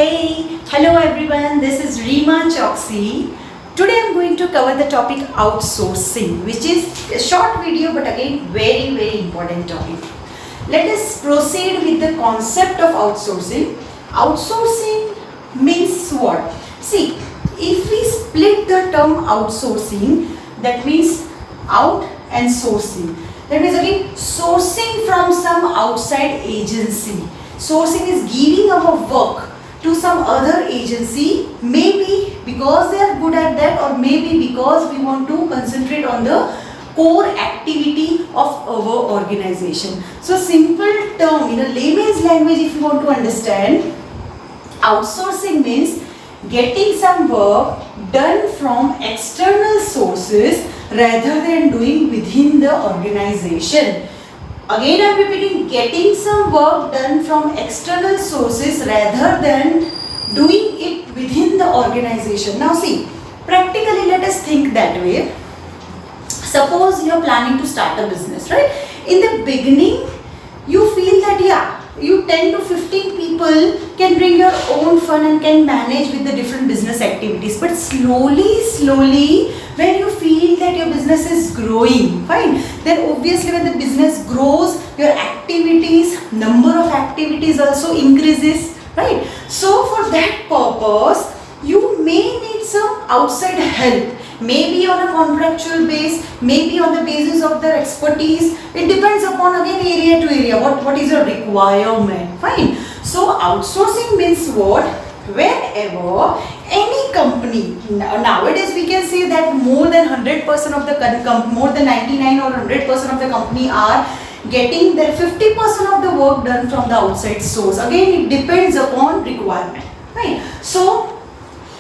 Hey, hello everyone, this is Rima Chokshi. Today I'm going to cover the topic outsourcing, which is a short video but again very important topic. Let us proceed with the concept of outsourcing. Outsourcing means what? See, if we split the term outsourcing, that means out and sourcing. That means again sourcing from some outside agency. Sourcing is giving our work to some other agency, maybe because they are good at that or maybe because we want to concentrate on the core activity of our organization. So simple term, in a layman's language, if you want to understand, outsourcing means getting some work done from external sources rather than doing within the organization. Again I am repeating, getting some work done from external sources rather than doing it within the organization. Now see, practically let us think that way. Suppose you are planning to start a business, right? In the beginning, you feel that you 10 to 15 people can bring your own fun and can manage with the different business activities. But slowly, when you feel that your business is growing, fine, then obviously when the business grows, your activities, number of activities also increases, right? So for that purpose, you may need some outside help. Maybe on a contractual base, maybe on the basis of their expertise. It depends upon again area to area, what is your requirement, fine. So outsourcing means what? Whenever any company, nowadays we can say that more than 100% of the more than 99 or 100% of the company are getting their 50% of the work done from the outside source. Again, it depends upon requirement, right? So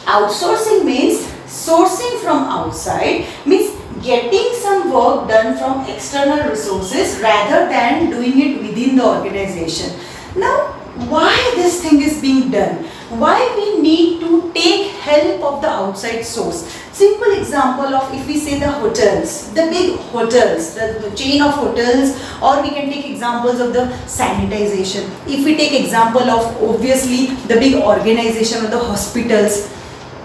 outsourcing means sourcing from outside, means getting some work done from external resources rather than doing it within the organization. Now, why this thing is being done? Why we need to take help of the outside source? Simple example of, if we say the hotels, the big hotels, the chain of hotels, or we can take examples of the sanitization. If we take example of obviously the big organization of the hospitals,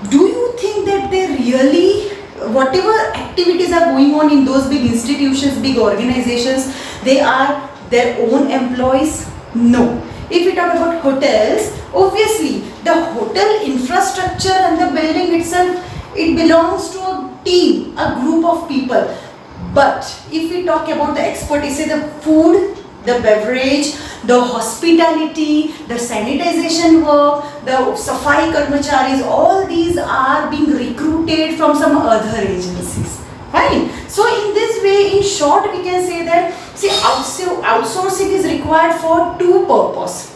do you think that they really, whatever activities are going on in those big institutions, big organizations, they are their own employees? No. If we talk about hotels, obviously the hotel infrastructure and the building itself, it belongs to a team, a group of people. But if we talk about the expertise, say the food, the beverage, the hospitality, the sanitization work, the safai karmacharis, all these are being recruited from some other agencies. Fine. So in this way, in short, we can say that, see, outsourcing is required for two purposes.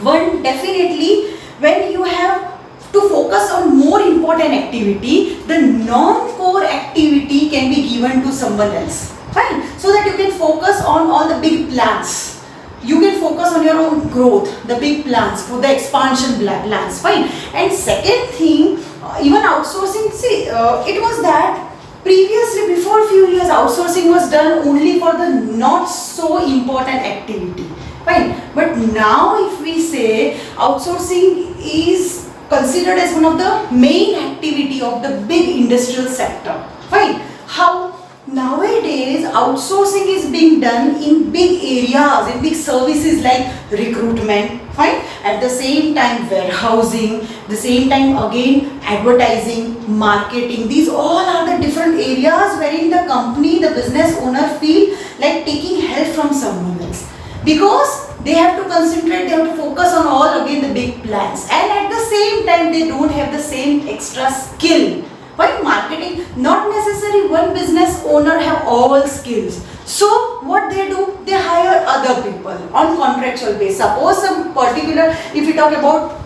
One, definitely when you have to focus on more important activity, the non-core activity can be given to someone else. Fine. So that you can focus on all the big plans. You can focus on your own growth, the big plans, for the expansion plans. Fine. And second thing, even outsourcing, see, it was that previously, before few years, outsourcing was done only for the not so important activity. Fine. But now if we say outsourcing is considered as one of the main activity of the big industrial sector. Fine. How? Nowadays, outsourcing is being done in big areas, in big services like recruitment, fine. At the same time, warehousing, the same time again advertising, marketing. These all are the different areas wherein the company, the business owner feel like taking help from someone else. Because they have to concentrate, they have to focus on all again the big plans. And at the same time, they don't have the same extra skill. Why marketing? Not necessary one business owner have all skills. So what they do? They hire other people on contractual basis. Suppose some particular, if we talk about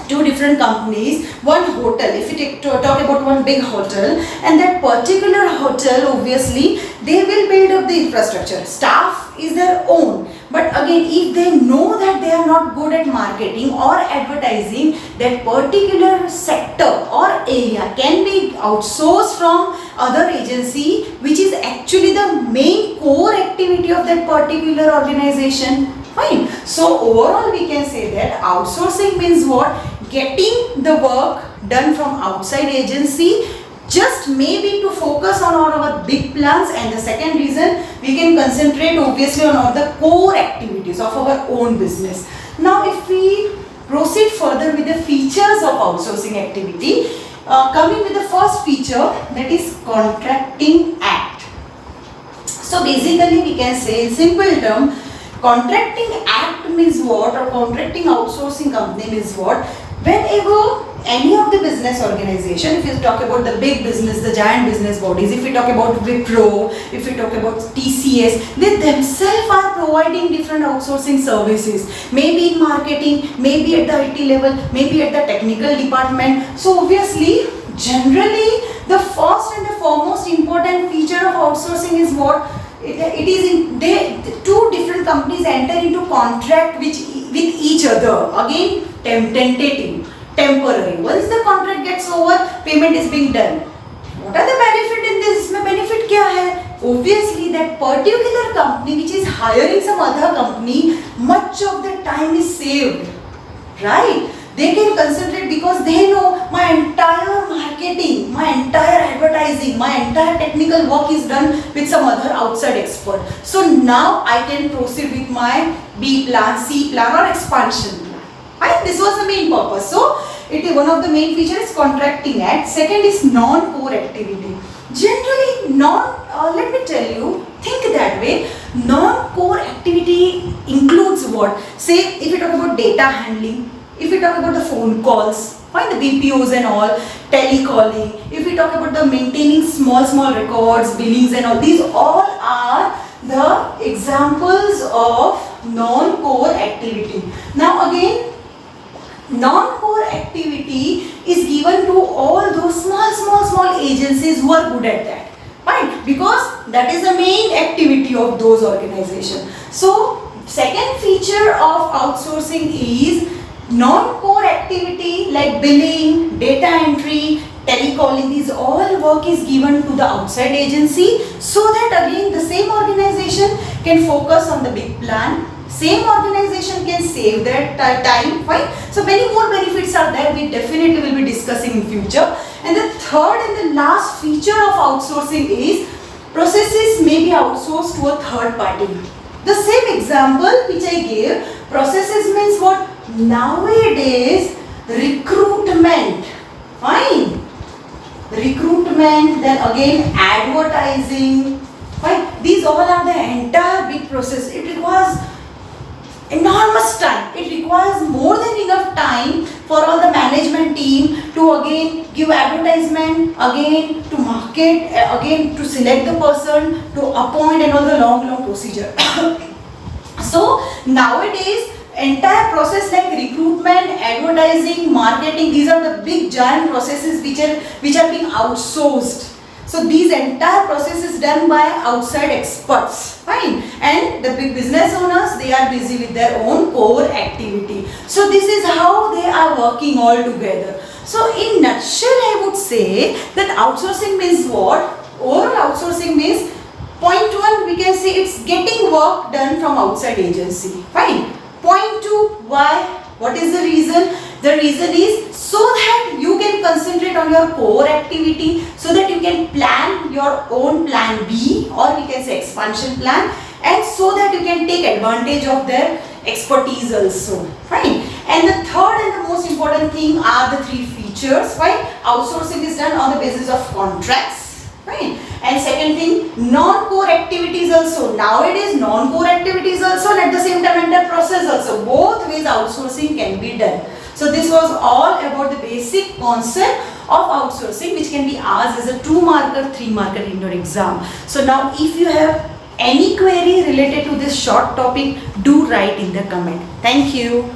two different companies, one hotel, if we talk about one big hotel, and that particular hotel, obviously they will build up the infrastructure. Staff is their own. But again, if they know that they are not good at marketing or advertising, that particular sector or area can be outsourced from other agency, which is actually the main core activity of that particular organization. Fine. So overall we can say that outsourcing means what? getting the work done from outside agency, just maybe to focus on our big plans, and the second reason, we can concentrate obviously on all the core activities of our own business. Now if we proceed further with the features of outsourcing activity, coming with the first feature, that is contracting act. So basically we can say in simple term, contracting act means what, or contracting outsourcing company means what? Whenever any of the business organization, if you talk about the big business, the giant business bodies, if we talk about Wipro, if we talk about TCS, they themselves are providing different outsourcing services, maybe in marketing, maybe at the IT level, maybe at the technical department. So obviously, generally, the first and the foremost important feature of outsourcing is what? It is in two different companies enter into contract with each other. Again, tentative, temporary. Once the contract gets over, payment is being done. What are the benefit in this? इसमें benefit क्या है? Obviously, that particular company which is hiring some other company, much of the time is saved, right? They can concentrate because they know my entire marketing, my entire advertising, my entire technical work is done with some other outside expert. So now I can proceed with my B plan, C plan or expansion plan. Right? This was the main purpose. So it is one of the main features is contracting act. Second is non-core activity. Generally, let me tell you, think that way. Non-core activity includes what? Say if you talk about data handling, if we talk about the phone calls, find the BPOs and all, telecalling, if we talk about the maintaining small records, billings and all, these all are the examples of non-core activity. Now again, non-core activity is given to all those small agencies who are good at that, right? Because that is the main activity of those organizations. So second feature of outsourcing is non-core activity like billing, data entry, telecalling, these all work is given to the outside agency, so that again the same organization can focus on the big plan, same organization can save their time, right? So many more benefits are there, we definitely will be discussing in future. And the third and the last feature of outsourcing is processes may be outsourced to a third party. The same example which I gave, processes means what? Nowadays, recruitment, fine. Recruitment, then again advertising, fine. These all are the entire big process. It requires enormous time. It requires more than enough time for all the management team to again give advertisement, again to market, again to select the person, to appoint and all the long procedure. So nowadays, entire process like recruitment, advertising, marketing, these are the big giant processes which are being outsourced. So these entire process is done by outside experts, fine. And the big business owners, they are busy with their own core activity. So this is how they are working all together. So in nutshell, I would say that outsourcing means what? Overall outsourcing means, point one, we can say it's getting work done from outside agency, fine. Point two, why? What is the reason? The reason is so that you can concentrate on your core activity, so that you can plan your own plan B, or we can say expansion plan, and so that you can take advantage of their expertise also, fine. And the third and the most important thing are the three features, fine. Outsourcing is done on the basis of contracts, fine. And second thing, non-core activities also. Nowadays, non-core activities also, and at the same time entire process also. Both ways outsourcing can be done. So this was all about the basic concept of outsourcing, which can be asked as a 2-marker, 3-marker in your exam. So now if you have any query related to this short topic, do write in the comment. Thank you.